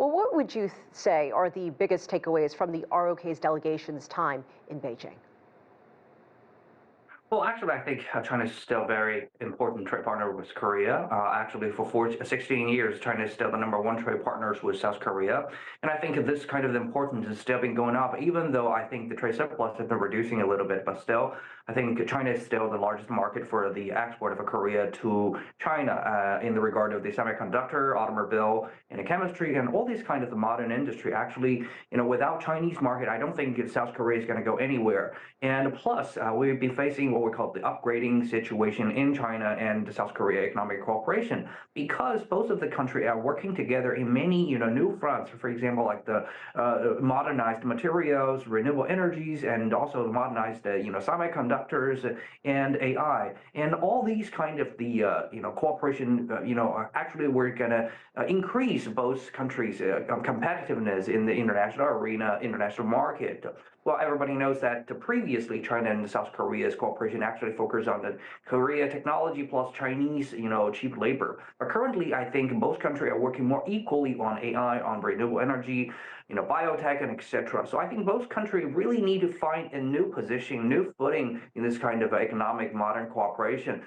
Well, what would you say are the biggest takeaways from the ROK's delegation's time in Beijing? Well, actually, I think China is still a very important trade partner with Korea. Actually, for 16 years, China is still the #1 trade partners with South Korea. And I think this kind of importance is still been going up, even though I think the trade surplus has been reducing a little bit. But still, I think China is still the largest market for the export of Korea to China in the regard of the semiconductor, automobile, and the chemistry, and all these kind of the modern industry. Actually, without Chinese market, I don't think South Korea is going to go anywhere. And plus, we've been facing what we call the upgrading situation in China and South Korea economic cooperation, because both of the countries are working together in many new fronts. For example, like the modernized materials, renewable energies, and also modernized semiconductors and AI, and all these kind of the cooperation. Actually, we're gonna increase both countries' competitiveness in the international arena, international market. Well, everybody knows that previously China and South Korea's cooperation actually focused on the Korea technology plus Chinese, cheap labor. But currently, I think both countries are working more equally on AI, on renewable energy, biotech, and etc. So I think both countries really need to find a new position, new footing in this kind of economic modern cooperation.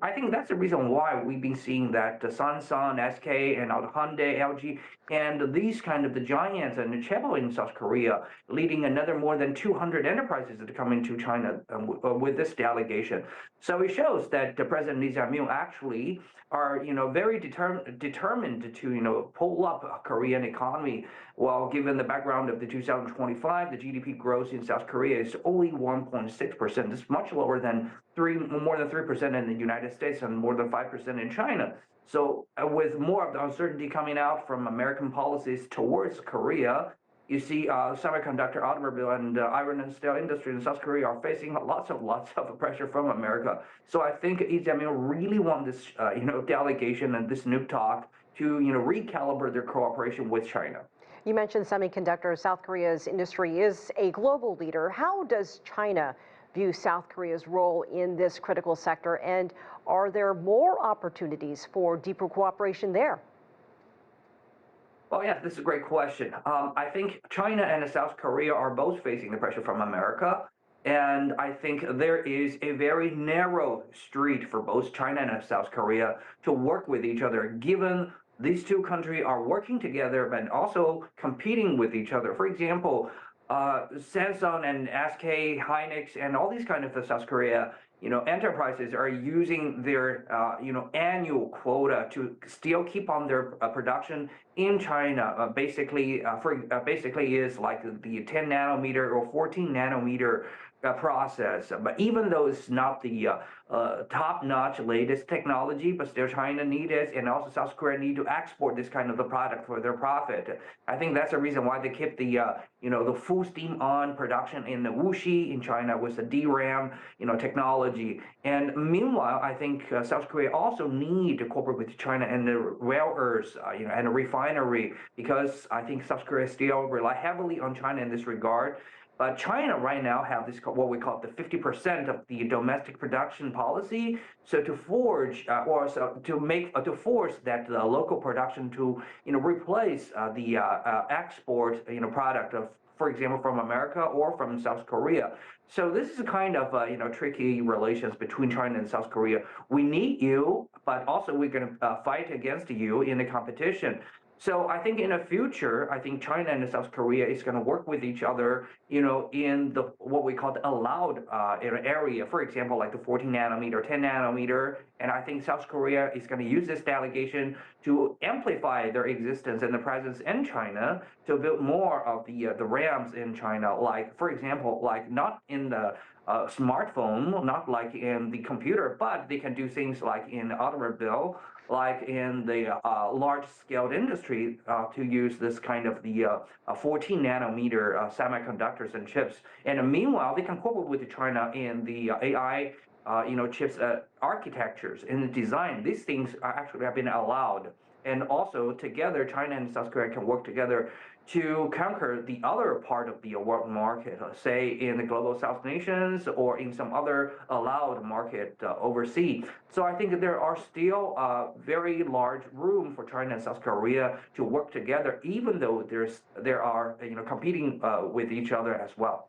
I think that's the reason why we've been seeing that Samsung, SK, and Hyundai, LG, and these kind of the giants and the Chebo in South Korea, leading another more than 200 enterprises to come into China with this delegation. So it shows that the President Lee Myung actually are very determined to pull up Korean economy. While given the background of the 2025, the GDP growth in South Korea is only 1.6%. It's much lower than more than 3% in the United States and more than 5% in China. So with more of the uncertainty coming out from American policies towards Korea, you see semiconductor, automobile, and iron and steel industry in South Korea are facing lots of pressure from America. So I think Lee Jae-myung really want this delegation and this new talk to recalibrate their cooperation with China. You mentioned semiconductor. South Korea's industry is a global leader. How does China view South Korea's role in this critical sector, and are there more opportunities for deeper cooperation there? Well, yeah, this is a great question. I think China and South Korea are both facing the pressure from America. And I think there is a very narrow street for both China and South Korea to work with each other, given these two countries are working together but also competing with each other. For example, Samsung and SK, Hynix, and all these kind of the South Korea enterprises are using their annual quota to still keep on their production in China. Basically is like the 10 nanometer or 14 nanometer process. But even though it's not the top-notch latest technology, but still China needs it, and also South Korea need to export this kind of the product for their profit. I think that's the reason why they keep the the full steam on production in the Wuxi in China with the DRAM technology. And meanwhile, I think South Korea also need to cooperate with China and the rare earths and the refinery, because I think South Korea still rely heavily on China in this regard. But China right now have this what we call the 50% of the domestic production policy. So to forge to force that the local production to replace the export product of, for example, from America or from South Korea. So this is a kind of tricky relations between China and South Korea. We need you, but also we're going to fight against you in the competition. So I think in the future, I think China and South Korea is going to work with each other, in the what we call the allowed area. For example, like the 14 nanometer, 10 nanometer, and I think South Korea is going to use this delegation to amplify their existence and the presence in China to build more of the RAMs in China. Like, for example, like not in the smartphone, not like in the computer, but they can do things like in automobile, like in the large-scale industry, to use this kind of the 14 nanometer semiconductors and chips. And meanwhile, they can cooperate with China in the AI, chips architectures and the design. These things are actually have been allowed. And also together, China and South Korea can work together to conquer the other part of the world market, say in the global South nations or in some other allowed market overseas. So I think there are still very large room for China and South Korea to work together, even though there are competing with each other as well.